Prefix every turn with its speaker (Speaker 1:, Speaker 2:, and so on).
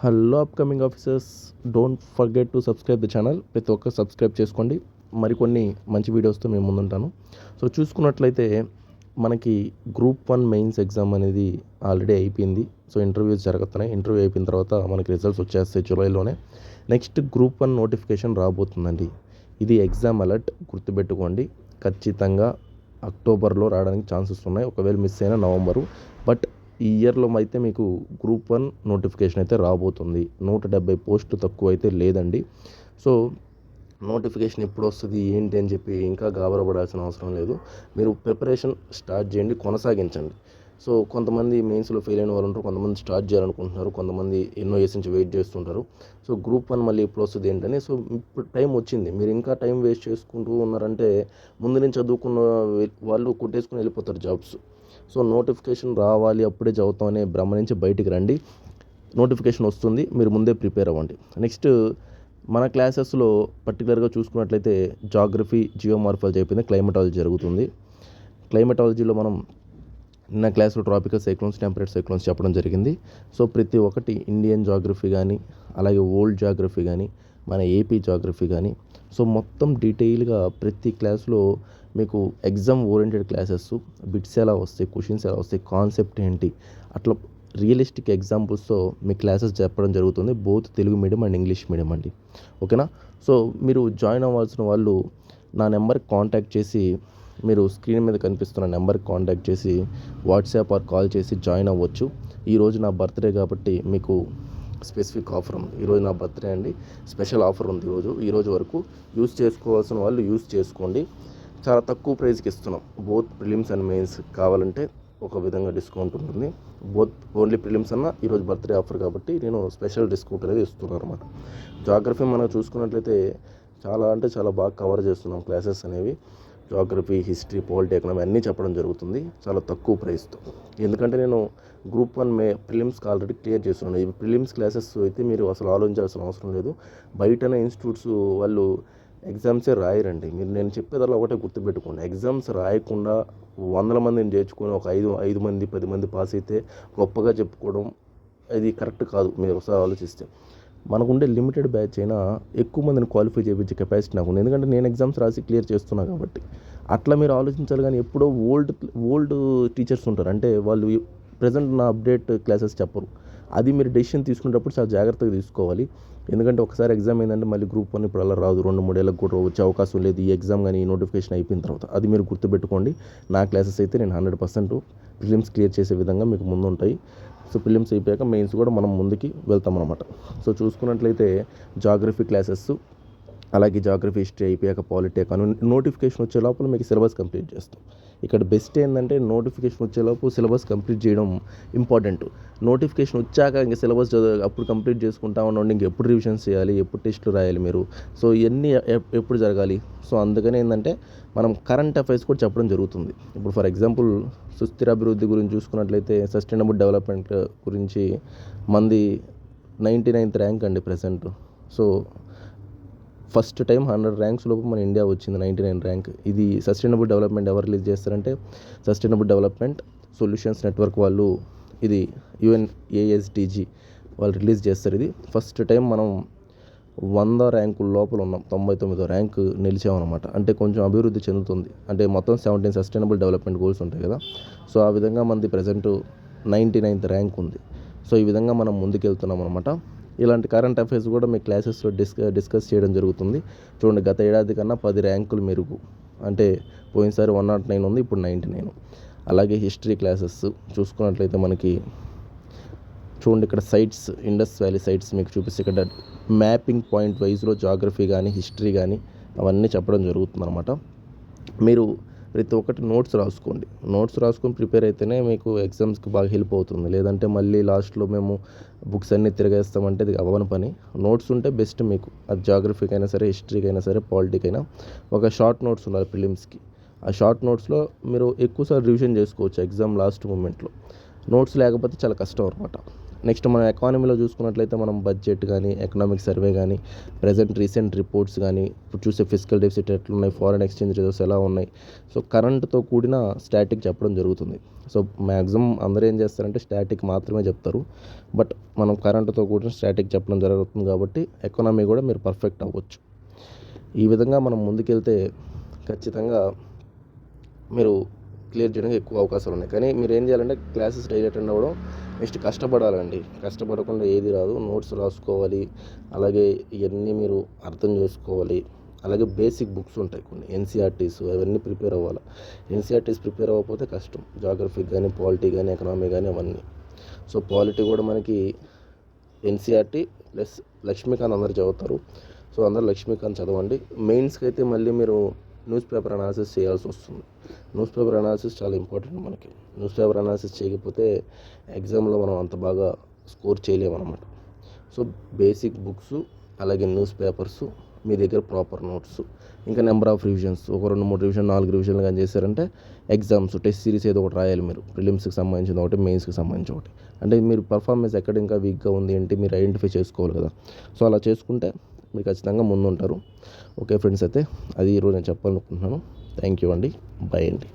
Speaker 1: Hello upcoming officers, don't forget to subscribe the channel. ప్రతి ఒక్కరు subscribe చేసుకోండి. మరికొన్ని మంచి వీడియోస్తో మేము ముందుంటాను. సో చూసుకున్నట్లయితే మనకి గ్రూప్ 1 మెయిన్స్ ఎగ్జామ్ అనేది ఆల్రెడీ అయిపోయింది. సో ఇంటర్వ్యూస్ జరుగుతున్నాయి. ఇంటర్వ్యూ అయిపోయిన తర్వాత మనకి రిజల్ట్స్ వచ్చేస్తాయి జూలైలోనే. నెక్స్ట్ గ్రూప్ 1 నోటిఫికేషన్ రాబోతుందండి. ఇది ఎగ్జామ్ అలర్ట్, గుర్తుపెట్టుకోండి. ఖచ్చితంగా అక్టోబర్లో రావడానికి ఛాన్సెస్ ఉన్నాయి. ఒకవేళ మిస్ అయినా నవంబరు. బట్ ఈ ఇయర్లో అయితే మీకు గ్రూప్ 1 నోటిఫికేషన్ అయితే రాబోతుంది. 170 పోస్టులు తక్కువ అయితే లేదండి. సో నోటిఫికేషన్ ఎప్పుడు వస్తుంది ఏంటి అని చెప్పి ఇంకా గాబరపడాల్సిన అవసరం లేదు. మీరు ప్రిపరేషన్ స్టార్ట్ చేయండి, కొనసాగించండి. సో కొంతమంది మెయిన్స్లో ఫెయిల్ అయిన వాళ్ళు ఉంటారు, కొంతమంది స్టార్ట్ చేయాలనుకుంటున్నారు, కొంతమంది ఎన్నో ఇయర్స్ నుంచి వెయిట్ చేస్తుంటారు. సో గ్రూప్ 1 మళ్ళీ ఎప్పుడు వస్తుంది ఏంటని. సో ఇప్పుడు టైం వచ్చింది. మీరు ఇంకా టైం వేస్ట్ చేసుకుంటూ ఉన్నారంటే ముందు నుంచి చదువుకున్న వాళ్ళు కొట్టేసుకుని వెళ్ళిపోతారు జాబ్స్. సో నోటిఫికేషన్ రావాలి అప్పుడే చదువుతాం అనే భ్రమ నుంచి బయటికి రండి. నోటిఫికేషన్ వస్తుంది, మీరు ముందే ప్రిపేర్ అవ్వండి. నెక్స్ట్ మన క్లాసెస్లో పర్టికులర్గా చూసుకున్నట్లయితే జాగ్రఫీ, జియోమార్ఫాలజీ అయిపోయింది, క్లైమటాలజీ జరుగుతుంది. క్లైమటాలజీలో మనం నిన్న క్లాస్లో ట్రాపికల్ సైక్లోన్స్, టెంపరేట్ సైక్లోన్స్ చెప్పడం జరిగింది. సో ప్రతి ఒక్కటి ఇండియన్ జాగ్రఫీ కానీ, అలాగే ఓల్డ్ జాగ్రఫీ కానీ, మన ఏపీ జాగ్రఫీ కానీ, సో మొత్తం డీటెయిల్గా ప్రతి క్లాస్లో మీకు ఎగ్జామ్ ఓరియంటెడ్ క్లాసెస్, బిట్స్ ఎలా వస్తాయి, క్వశ్చన్స్ ఎలా వస్తాయి, కాన్సెప్ట్ ఏంటి, అట్లా రియలిస్టిక్ ఎగ్జాంపుల్స్తో మీ క్లాసెస్ చెప్పడం జరుగుతుంది. Both Telugu medium and English medium అండి. ఓకేనా? సో మీరు జాయిన్ అవ్వాల్సిన వాళ్ళు నా నెంబర్కి కాంటాక్ట్ చేసి, మీరు స్క్రీన్ మీద కనిపిస్తున్న నెంబర్కి కాంటాక్ట్ చేసి వాట్సాప్ ఆర్ కాల్ చేసి జాయిన్ అవ్వచ్చు. ఈరోజు నా బర్త్డే కాబట్టి మీకు స్పెసిఫిక్ ఆఫర్ ఉంది. ఈరోజు నా బర్త్డే అండి, స్పెషల్ ఆఫర్ ఉంది. ఈరోజు వరకు యూస్ చేసుకోవాల్సిన వాళ్ళు యూస్ చేసుకోండి. చాలా తక్కువ ప్రైస్కి ఇస్తున్నాం. బోత్ ప్రిలిమ్స్ అండ్ మెయిన్స్ కావాలంటే ఒక విధంగా డిస్కౌంట్ ఉంటుంది. బోత్ ఓన్లీ ప్రిలిమ్స్ అన్న ఈరోజు బర్త్డే ఆఫర్ కాబట్టి నేను స్పెషల్ డిస్కౌంట్ అనేది ఇస్తున్నాను అనమాట. జాగ్రఫీ మనం చూసుకున్నట్లయితే చాలా బాగా కవర్ చేస్తున్నాం క్లాసెస్ అనేవి. జాగ్రఫీ, హిస్టరీ, పాలిటీ, ఎకనామీ అన్నీ చెప్పడం జరుగుతుంది చాలా తక్కువ ప్రైస్తో. ఎందుకంటే నేను గ్రూప్ 1 ప్రిలిమ్స్కి ఆల్రెడీ క్లియర్ చేస్తున్నాను. ఈ ప్రిలిమ్స్ క్లాసెస్ అయితే మీరు అసలు ఆలోచించాల్సిన అవసరం లేదు. బయటనే ఇన్స్టిట్యూట్స్ వాళ్ళు ఎగ్జామ్సే రాయరండి. నేను చెప్పేదల్లా ఒకటే గుర్తుపెట్టుకోండి. ఎగ్జామ్స్ రాయకుండా 100 మందిని చేర్చుకొని ఒక 5 మంది 10 మంది పాస్ అయితే గొప్పగా చెప్పుకోవడం అది కరెక్ట్ కాదు. మీరు ఒకసారి ఆలోచిస్తే మనకుండే లిమిటెడ్ బ్యాచ్ అయినా ఎక్కువ మందిని క్వాలిఫై చేయించే కెపాసిటీ నాకు ఉంది. ఎందుకంటే నేను ఎగ్జామ్స్ రాసి క్లియర్ చేస్తున్నా కాబట్టి. అట్లా మీరు ఆలోచించాలి. కానీ ఎప్పుడో ఓల్డ్ టీచర్స్ ఉంటారు, అంటే వాళ్ళు ప్రజెంట్ నా అప్డేట్ క్లాసెస్ చెప్పరు. అది మీరు డెసిషన్ తీసుకునేటప్పుడు చాలా జాగ్రత్తగా తీసుకోవాలి. ఎందుకంటే ఒకసారి ఎగ్జామ్ ఏంటంటే మళ్ళీ గ్రూప్ 1 ఇప్పుడు అలా రాదు, 2-3 ఏళ్ళకి కూడా వచ్చే అవకాశం లేదు ఈ ఎగ్జామ్ కానీ ఈ నోటిఫికేషన్ అయిపోయిన తర్వాత. అది మీరు గుర్తుపెట్టుకోండి. నా క్లాసెస్ అయితే నేను 100% ప్రిలిమ్స్ క్లియర్ చేసే విధంగా మీకు ముందు ఉంటాయి. సో ప్రిలిమ్స్ అయిపోయాక మెయిన్స్ కూడా మనం ముందుకి వెళ్తాం అనమాట. సో చూసుకున్నట్లయితే జాగ్రఫీ క్లాసెస్, అలాగే జాగ్రఫీ, హిస్టరీ అయిపోయాక పాలిటీ, ఎకనామీ నోటిఫికేషన్ వచ్చే లోపల మీకు సిలబస్ కంప్లీట్ చేస్తాం. ఇక్కడ బెస్ట్ ఏంటంటే నోటిఫికేషన్ వచ్చేలోపు సిలబస్ కంప్లీట్ చేయడం ఇంపార్టెంట్. నోటిఫికేషన్ వచ్చాక ఇంక సిలబస్ అప్పుడు కంప్లీట్ చేసుకుంటా ఉండండి. ఇంకెప్పుడు రివిజన్స్ చేయాలి, ఎప్పుడు టెస్టులు రాయాలి మీరు, సో ఇవన్నీ ఎప్పుడు జరగాలి. సో అందుకని ఏంటంటే మనం కరెంట్ అఫైర్స్ కూడా చెప్పడం జరుగుతుంది. ఇప్పుడు ఫర్ ఎగ్జాంపుల్ సుస్థిర అభివృద్ధి గురించి చూసుకున్నట్లయితే, సస్టైనబుల్ డెవలప్మెంట్ గురించి మంది 99th ర్యాంక్ అండి present. So first time 100 ranks లోపు మన ఇండియా వచ్చింది, 99 ర్యాంక్. ఇది సస్టైనబుల్ డెవలప్మెంట్ ఎవరు రిలీజ్ చేస్తారంటే సస్టైనబుల్ డెవలప్మెంట్ సొల్యూషన్స్ నెట్వర్క్ వాళ్ళు, ఇది UNASDG వాళ్ళు రిలీజ్ చేస్తారు. ఇది ఫస్ట్ టైం మనం 100 ర్యాంకుల లోపల ఉన్నాం, 99వ ర్యాంక్ నిలిచామన్నమాట. అంటే కొంచెం అభివృద్ధి చెందుతుంది. అంటే మొత్తం 17 సస్టైనబుల్ డెవలప్మెంట్ గోల్స్ ఉంటాయి కదా. సో ఆ విధంగా మనది ప్రజెంట్ 99th ర్యాంక్ ఉంది. సో ఈ విధంగా మనం ముందుకెళ్తున్నాం అనమాట. ఇలాంటి కరెంట్ అఫైర్స్ కూడా మీ క్లాసెస్లో డిస్కస్ చేయడం జరుగుతుంది. చూడండి, గత ఏడాది కన్నా 10 ర్యాంకులు మెరుగు. అంటే పోయినసారి 109 ఉంది, ఇప్పుడు 99. అలాగే హిస్టరీ క్లాసెస్ చూసుకున్నట్లయితే మనకి చూడండి, ఇక్కడ సైట్స్, ఇండస్ వ్యాలీ సైట్స్ మీకు చూపిస్తే ఇక్కడ మ్యాపింగ్ పాయింట్ వైజ్లో జాగ్రఫీ కానీ హిస్టరీ కానీ అవన్నీ చెప్పడం జరుగుతుంది అనమాట. మీరు ప్రతి ఒక్కటి నోట్స్ రాసుకొని ప్రిపేర్ అయితేనే మీకు ఎగ్జామ్స్కి బాగా హెల్ప్ అవుతుంది. లేదంటే మళ్ళీ లాస్ట్లో మేము బుక్స్ అన్నీ తిరగేస్తామంటే అది అవ్వని పని. నోట్స్ ఉంటే బెస్ట్ మీకు. అది జాగ్రఫీకి అయినా సరే, హిస్టరీకి అయినా సరే, పాలిటీకి అయినా. ఒక షార్ట్ నోట్స్ ఉండాలి ప్రిలిమ్స్కి. ఆ షార్ట్ నోట్స్లో మీరు ఎక్కువసార్లు రివిజన్ చేసుకోవచ్చు ఎగ్జామ్ లాస్ట్ మూమెంట్లో. నోట్స్ లేకపోతే చాలా కష్టం అనమాట. నెక్స్ట్ మనం ఎకానమీలో చూసుకున్నట్లయితే మనం బడ్జెట్ కానీ ఎకనామిక్ సర్వే కానీ రీసెంట్ రిపోర్ట్స్ కానీ ఇప్పుడు చూసే ఫిజికల్ డెఫిసిట్ ఎట్లున్నాయి, ఫారెన్ ఎక్స్చేంజ్ రిజర్వ్స్ ఎలా ఉన్నాయి, సో కరెంట్తో కూడిన స్టాటిక్ చెప్పడం జరుగుతుంది. సో మ్యాక్సిమం అందరూ ఏం చేస్తారంటే స్టాటిక్ మాత్రమే చెప్తారు, బట్ మనం కరెంట్తో కూడిన స్టాటిక్ చెప్పడం జరుగుతుంది కాబట్టి ఎకానమీ కూడా మీరు పర్ఫెక్ట్ అవ్వచ్చు. ఈ విధంగా మనం ముందుకెళ్తే ఖచ్చితంగా మీరు క్లియర్ చేయడానికి ఎక్కువ అవకాశాలు ఉన్నాయి. కానీ మీరు ఏం చేయాలంటే క్లాసెస్ డైలీ అటెండ్ అవ్వడం, నెక్స్ట్ కష్టపడాలండి. కష్టపడకుండా ఏది రాదు. నోట్స్ రాసుకోవాలి, అలాగే ఇవన్నీ మీరు అర్థం చేసుకోవాలి. అలాగే బేసిక్ బుక్స్ ఉంటాయి కొన్ని ఎన్సీఆర్టీస్, అవన్నీ ప్రిపేర్ అవ్వాలి. ఎన్సీఆర్టీస్ ప్రిపేర్ అవ్వకపోతే కష్టం. జాగ్రఫీ కానీ, పాలిటీ కానీ, ఎకనామీ కానీ అవన్నీ. సో పాలిటీ కూడా మనకి ఎన్సీఆర్టీ ప్లస్ లక్ష్మీకాంత్ అందరు చదువుతారు. సో అందరూ లక్ష్మీకాంత్ చదవండి. మెయిన్స్కి అయితే మళ్ళీ మీరు న్యూస్ పేపర్ అనాలిసిస్ చేయాల్సి వస్తుంది. న్యూస్ పేపర్ అనాలిసిస్ చాలా ఇంపార్టెంట్ మనకి. న్యూస్ పేపర్ అనాలిసిస్ చేయకపోతే ఎగ్జామ్లో మనం అంత బాగా స్కోర్ చేయలేమన్నమాట. సో బేసిక్ బుక్స్, అలాగే న్యూస్ పేపర్స్, మీ దగ్గర ప్రాపర్ నోట్స్, ఇంకా నెంబర్ ఆఫ్ రివిజన్స్, ఒక 2-3 రివిజన్ 4 రివిజన్లు కానీ చేశారంటే ఎగ్జామ్స్ టెస్ట్ సిరీస్ ఏదో ఒకటి రాయాలి మీరు. ప్రిలిమ్స్కి సంబంధించిన ఒకటి, మెయిన్స్కి సంబంధించిన ఒకటి. అంటే మీరు పర్ఫార్మెన్స్ ఎక్కడ ఇంకా వీక్గా ఉంది ఏంటి మీరు ఐడెంటిఫై చేసుకోవాలి కదా. సో అలా చేసుకుంటే మీరు ఖచ్చితంగా ముందుంటారు. ఓకే ఫ్రెండ్స్, అయితే అది ఈరోజు నేను చెప్పాలనుకుంటున్నాను. థ్యాంక్ యూ అండి. బై అండి.